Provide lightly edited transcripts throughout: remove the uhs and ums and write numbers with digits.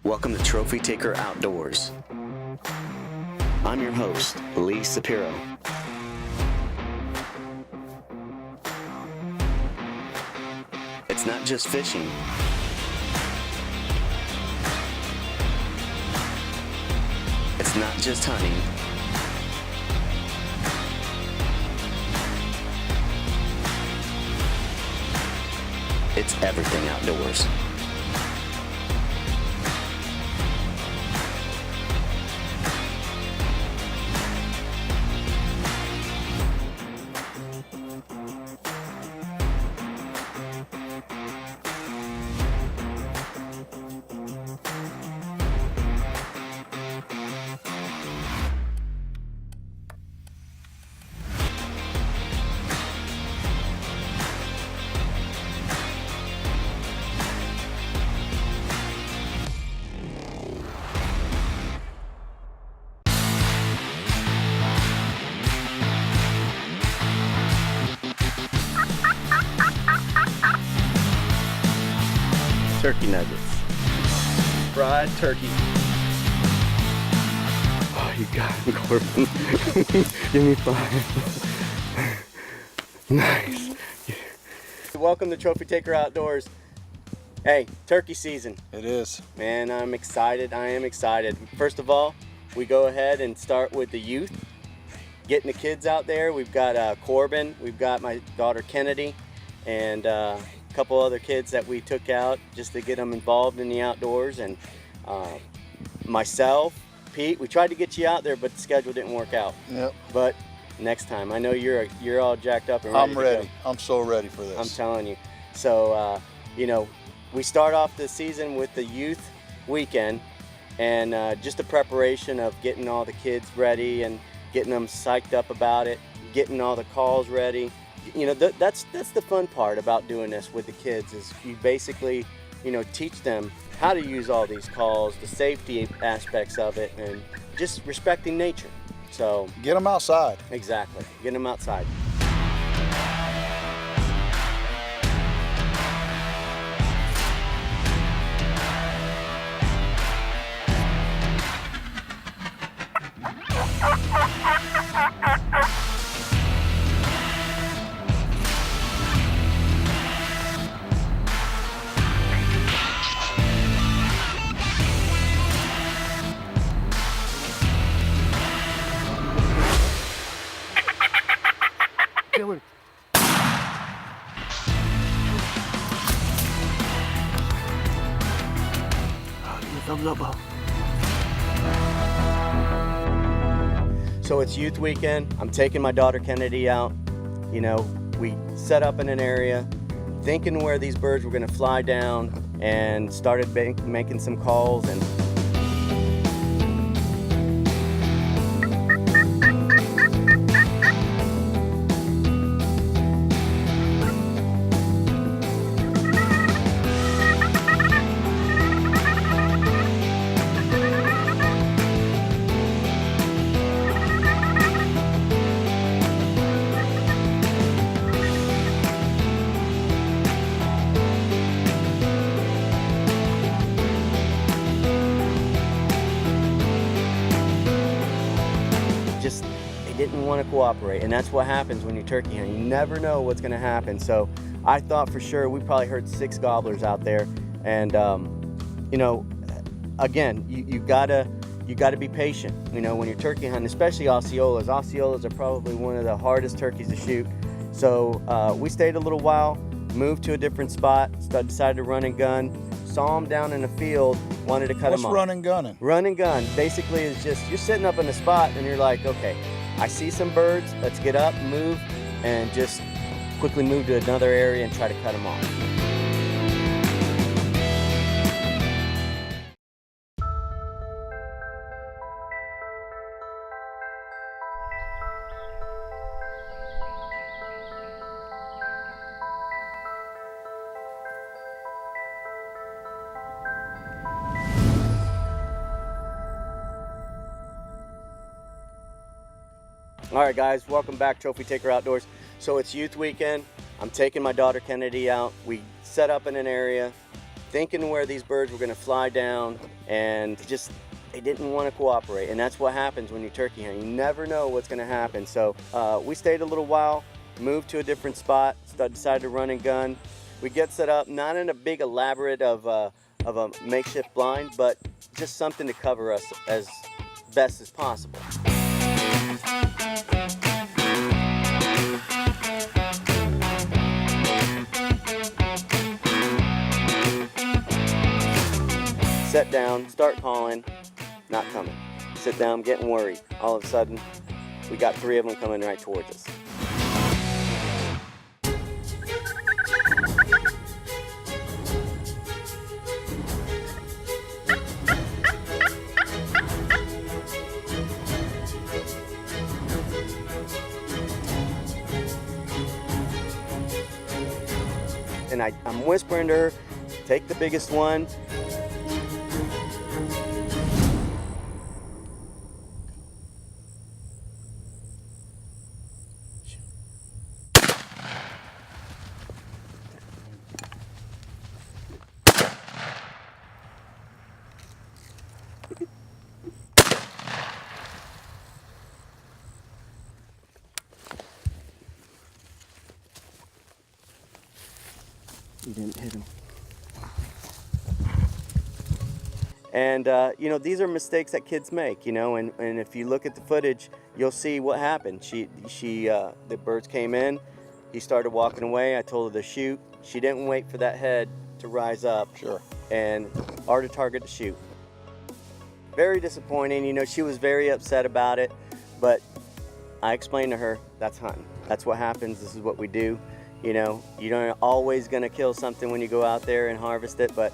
Welcome to Trophy Taker Outdoors. I'm your host, Lee Sapiro. It's not just fishing. It's not just hunting. It's everything outdoors. Turkey nuggets. Fried turkey. Oh, you got him, Corbin. Give me 5. Nice. Welcome to Trophy Taker Outdoors. Hey, turkey season. It is. Man, I'm excited. I am excited. First of all, we go ahead and start with the youth. Getting the kids out there. We've got Corbin. We've got my daughter Kennedy. And couple other kids that we took out just to get them involved in the outdoors, and myself, Pete. We tried to get you out there, but the schedule didn't work out. Yep. But next time, I know you're all jacked up and ready. I'm ready. To go. I'm so ready for this. I'm telling you. So you know, we start off the season with the youth weekend, and just a preparation of getting all the kids ready and getting them psyched up about it, getting all the calls ready. You know, that's the fun part about doing this with the kids, is you basically, you know, teach them how to use all these calls, the safety aspects of it, and just respecting nature. So get them outside. Exactly, get them outside. Killer. Thumbs up. So it's youth weekend. I'm taking my daughter Kennedy out. You know, we set up in an area, thinking where these birds were going to fly down, and started making some calls. And they didn't want to cooperate, and that's what happens when you turkey hunt. You never know what's going to happen. So I thought for sure we probably heard 6 gobblers out there, and you know, again, you gotta be patient. You know, when you're turkey hunting, especially Osceolas. Osceolas are probably one of the hardest turkeys to shoot. So we stayed a little while, moved to a different spot, decided to run and gun. Saw them down in the field, wanted to cut them off. What's run and gunning? Run and gun basically is just, you're sitting up in a spot and you're like, okay, I see some birds, let's get up, move, and just quickly move to another area and try to cut them off. All right, guys, welcome back, Trophy Taker Outdoors. So it's youth weekend. I'm taking my daughter Kennedy out. We set up in an area, thinking where these birds were going to fly down, and just they didn't want to cooperate. And that's what happens when you turkey hunt. You never know what's going to happen. So we stayed a little while, moved to a different spot, decided to run and gun. We get set up, not in a big elaborate of a makeshift blind, but just something to cover us as best as possible. Set down, start calling, not coming. Sit down, getting worried. All of a sudden, we got 3 of them coming right towards us. And I'm whispering to her, take the biggest one. You didn't hit him. And you know, these are mistakes that kids make, you know, and if you look at the footage, you'll see what happened. The birds came in, he started walking away, I told her to shoot. She didn't wait for that head to rise up. Sure. And are to target to shoot. Very disappointing, you know, she was very upset about it, but I explained to her, that's hunting. That's what happens, this is what we do. You know, you're not always gonna kill something when you go out there and harvest it, but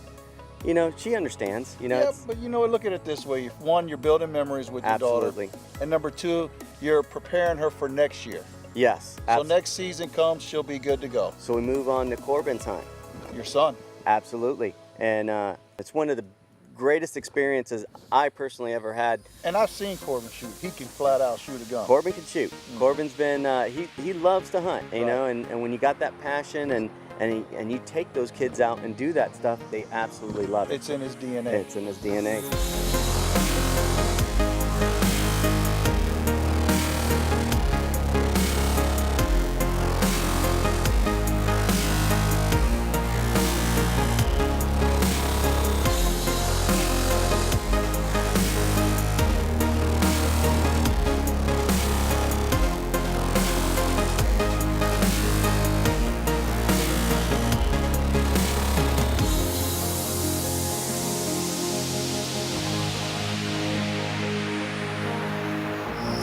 you know, she understands, you know. Yeah, but you know, look at it this way. One, you're building memories with your daughter. Absolutely. And number 2, you're preparing her for next year. Yes. So next season comes, she'll be good to go. So we move on to Corbin's hunt. Your son. Absolutely. And it's one of the greatest experiences I personally ever had. And I've seen Corbin shoot. He can flat out shoot a gun. Corbin can shoot. Corbin's been, he loves to hunt, you know, and when you got that passion and you take those kids out and do that stuff, they absolutely love it. It's in his DNA. It's in his DNA.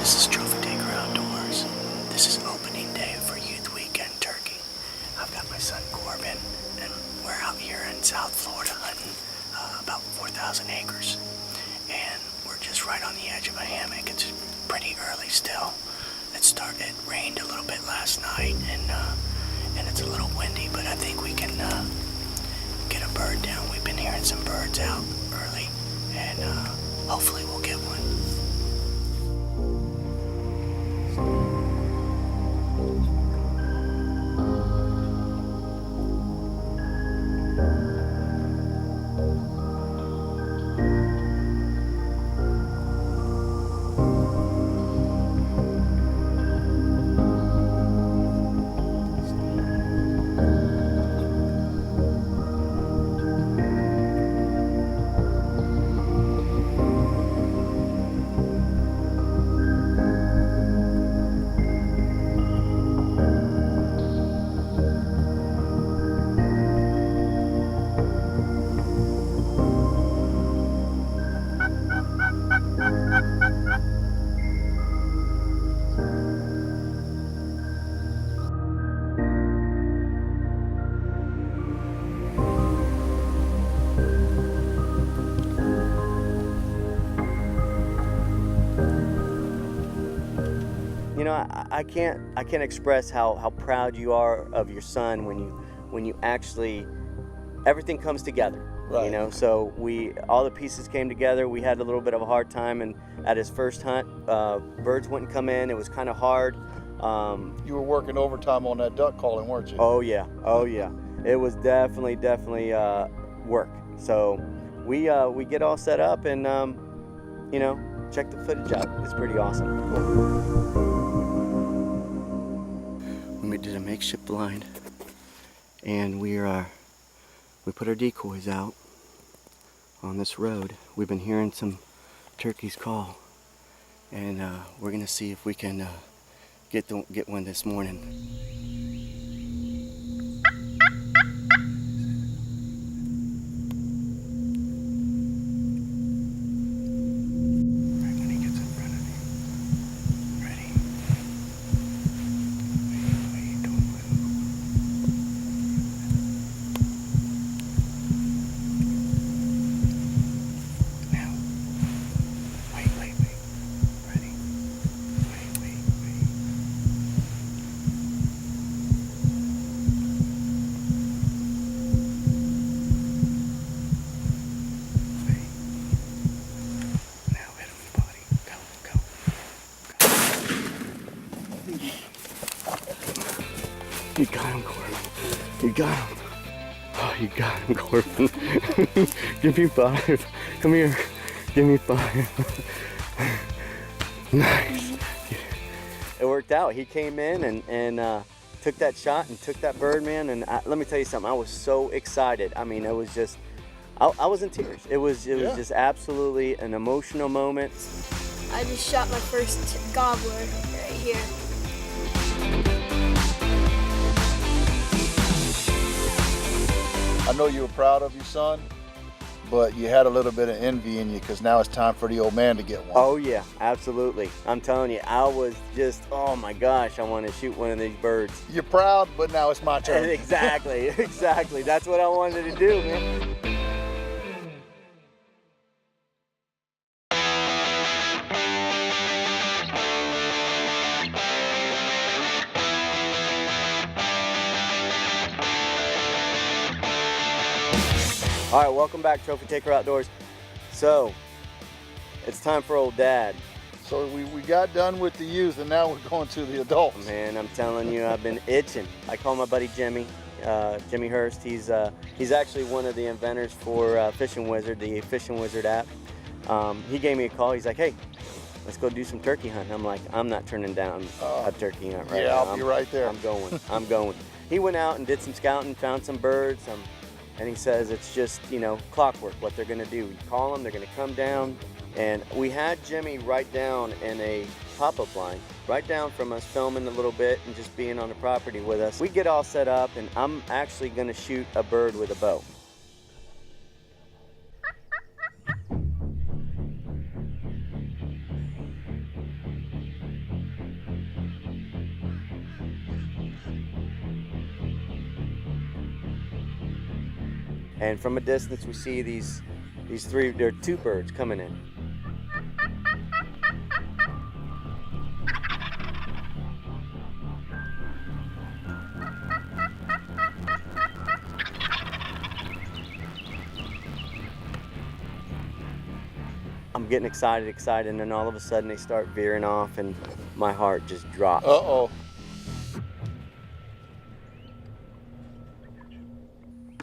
This is Trophy Taker Outdoors. This is opening day for Youth Weekend Turkey. I've got my son Corbin, and we're out here in South Florida hunting about 4,000 acres. And we're just right on the edge of a hammock. It's pretty early still. It rained a little bit last night, and it's a little windy, but I think we can get a bird down. We've been hearing some birds out early, and hopefully we'll get one. You know, I can't express how proud you are of your son when you actually, everything comes together. Right. You know, so all the pieces came together. We had a little bit of a hard time, and at his first hunt, birds wouldn't come in. It was kind of hard. You were working overtime on that duck calling, weren't you? Oh yeah, oh yeah. It was definitely work. So we get all set up and you know, check the footage out. It's pretty awesome. We did a makeshift blind, and we put our decoys out on this road. We've been hearing some turkeys call, and we're gonna see if we can get one this morning. You got him, Corbin. You got him. Oh, you got him, Corbin. Give me 5. Come here. Give me 5. Nice. It worked out. He came in and took that shot and took that bird, man. And let me tell you something. I was so excited. I mean, it was just, I was in tears. It was just absolutely an emotional moment. I just shot my first gobbler right here. I know you were proud of your son, but you had a little bit of envy in you because now it's time for the old man to get one. Oh yeah, absolutely. I'm telling you, I was just, oh my gosh, I want to shoot one of these birds. You're proud, but now it's my turn. Exactly, exactly. That's what I wanted to do, man. All right, welcome back, Trophy Taker Outdoors. So, it's time for old dad. So we got done with the youth and now we're going to the adults. Man, I'm telling you, I've been itching. I call my buddy Jimmy, Jimmy Hurst. He's actually one of the inventors for Fishing Wizard, the Fishing Wizard app. He gave me a call. He's like, hey, let's go do some turkey hunting. I'm like, I'm not turning down a turkey hunt right now. I'll be right there. I'm going, I'm going. He went out and did some scouting, found some birds, and he says it's just, you know, clockwork what they're gonna do. You call them, they're gonna come down. And we had Jimmy right down in a pop-up line, right down from us filming a little bit and just being on the property with us. We get all set up and I'm actually gonna shoot a bird with a bow. And from a distance, we see these there are 2 birds coming in. I'm getting excited, and then all of a sudden they start veering off, and my heart just drops. Uh-oh.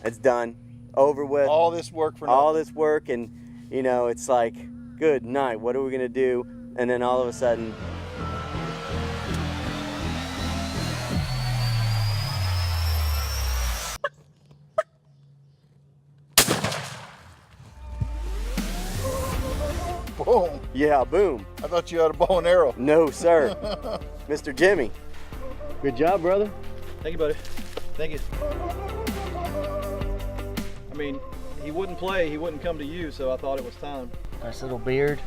It's done. Over with. All this work for all nothing. this work, and you know, it's like, good night, what are we gonna do? And then all of a sudden, Boom. yeah, boom. I thought you had a bow and arrow. No, sir. Mr. Jimmy. Good job, brother. Thank you, buddy. Thank you. I mean, he wouldn't play, he wouldn't come to you, so I thought it was time. Nice little beard,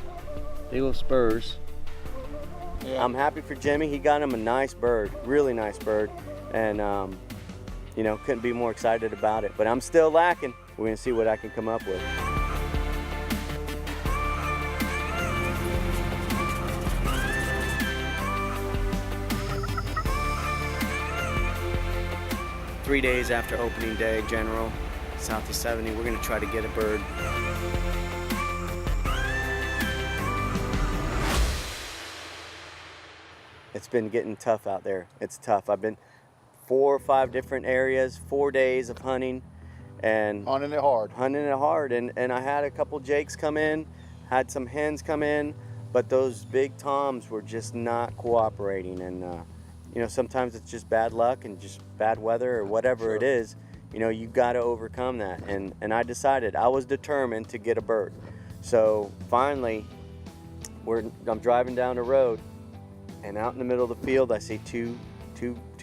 big little spurs. Yeah. I'm happy for Jimmy. He got him a nice bird, really nice bird. And, you know, couldn't be more excited about it. But I'm still lacking. We're gonna see what I can come up with. Three days after opening day, General, south of 70, we're gonna try to get a bird. It's been getting tough out there. It's tough. I've been 4 or 5 different areas, 4 days of hunting, and Hunting it hard. And I had a couple jakes come in, had some hens come in, but those big toms were just not cooperating. And you know, sometimes it's just bad luck and just bad weather or whatever it is. You know, you got to overcome that. And I decided, I was determined to get a bird. So finally, I'm driving down the road, and out in the middle of the field I see two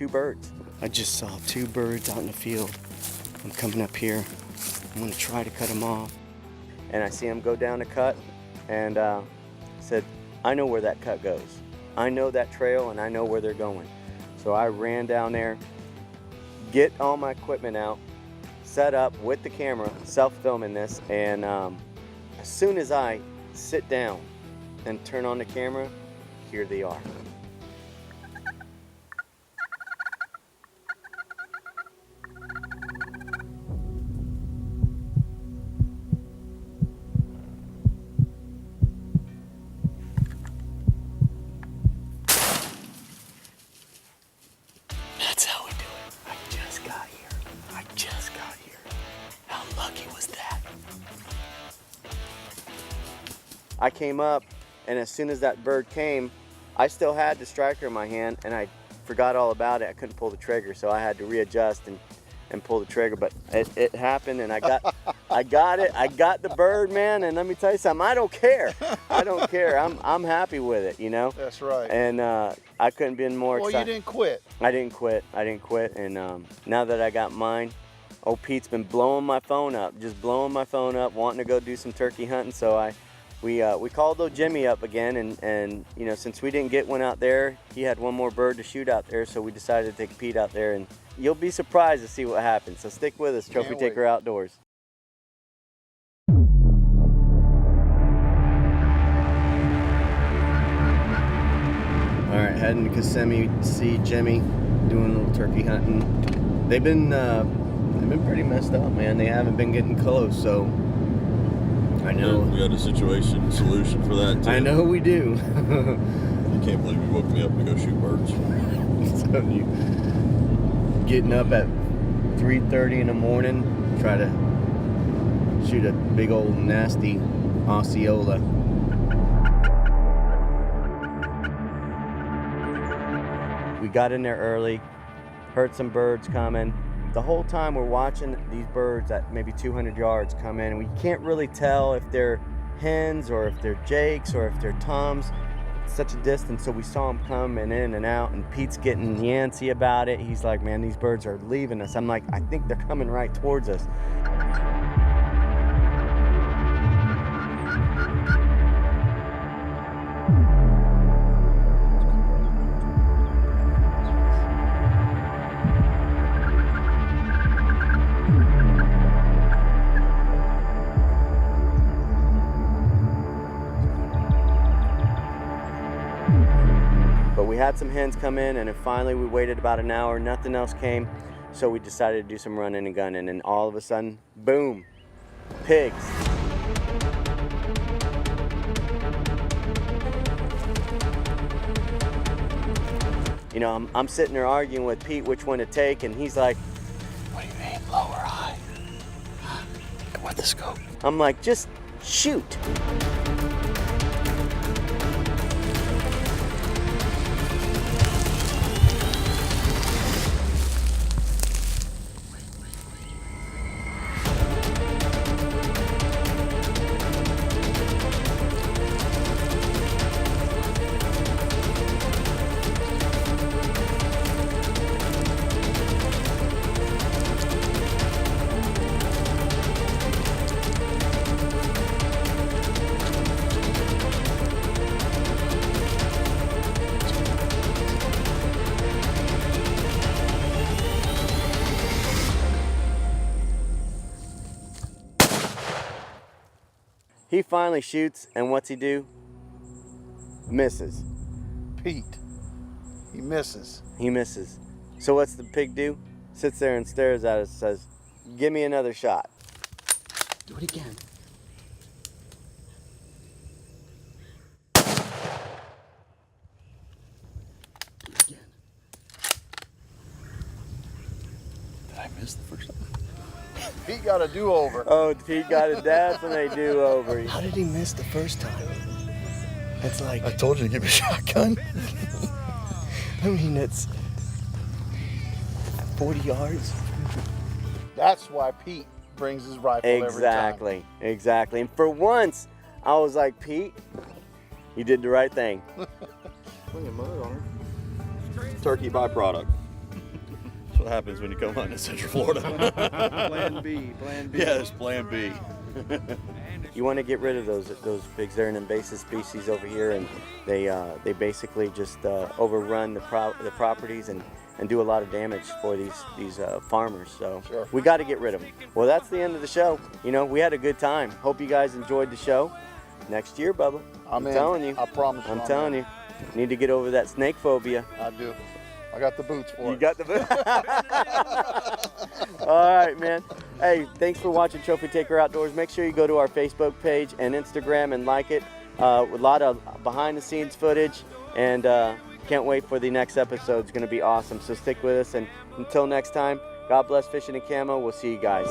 birds. I just saw 2 birds out in the field. I'm coming up here. I'm gonna try to cut them off. And I see them go down the cut, and said, I know where that cut goes. I know that trail, and I know where they're going. So I ran down there, get all my equipment out, set up with the camera, self-filming this, and as soon as I sit down and turn on the camera, here they are. That's how we do it. I just got here. How lucky was that? I came up, and as soon as that bird came, I still had the striker in my hand, and I forgot all about it. I couldn't pull the trigger, so I had to readjust and pull the trigger. But it happened, and I got it. I got the bird, man. And let me tell you something. I don't care. I'm happy with it, you know. That's right. And I couldn't be more excited. Well, you didn't quit. I didn't quit. And now that I got mine, old Pete's been blowing my phone up, wanting to go do some turkey hunting. So we called old Jimmy up again, and you know, since we didn't get one out there, he had one more bird to shoot out there, so we decided to take Pete out there, and you'll be surprised to see what happens. So stick with us, Trophy Taker Outdoors. All right, heading to Kissimmee to see Jimmy doing a little turkey hunting. They've been pretty messed up, man. They haven't been getting close, so I know. We got a solution for that too. I know we do. I can't believe you woke me up to go shoot birds. So you getting up at 3:30 in the morning, try to shoot a big old nasty Osceola. We got in there early, heard some birds coming. The whole time we're watching these birds at maybe 200 yards come in, and we can't really tell if they're hens or if they're jakes or if they're toms. It's such a distance, so we saw them coming in and out, and Pete's getting yancy about it. He's like, man, these birds are leaving us. I'm like, I think they're coming right towards us. But we had some hens come in, and then finally we waited about an hour, nothing else came, so we decided to do some running and gunning, and all of a sudden, boom, pigs. You know, I'm sitting there arguing with Pete which one to take, and he's like, What do you aim, low or high? With the scope. I'm like, just shoot. He finally shoots, and what's he do? Misses. Pete, he misses. He misses. So what's the pig do? Sits there and stares at us and says, give me another shot. Do it again. Do it again. Did I miss the first time? Pete got a do-over. Oh, Pete got a definitely do-over. How did he miss the first time? It's like, I told you to give me a shotgun. I mean, it's 40 yards. That's why Pete brings his rifle every time. Exactly, exactly. And for once, I was like, Pete, you did the right thing. Plenty of mud on her. Turkey byproduct. That's what happens when you come hunting in Central Florida. Plan B, plan B. Yes, plan B. You want to get rid of those pigs. They're an invasive species over here, and they basically just overrun the properties and do a lot of damage for these farmers. So Sure. we got to get rid of them. Well, that's the end of the show. You know, we had a good time. Hope you guys enjoyed the show. Next year, Bubba. I'm in. telling you. I promise you. I'm telling you. Need to get over that snake phobia. I do. I got the boots for it. You got the boots. All right, man. Hey, thanks for watching Trophy Taker Outdoors. Make sure you go to our Facebook page and Instagram and like it. A lot of behind-the-scenes footage, and can't wait for the next episode. It's going to be awesome. So stick with us, and until next time, God bless fishing and camo. We'll see you guys.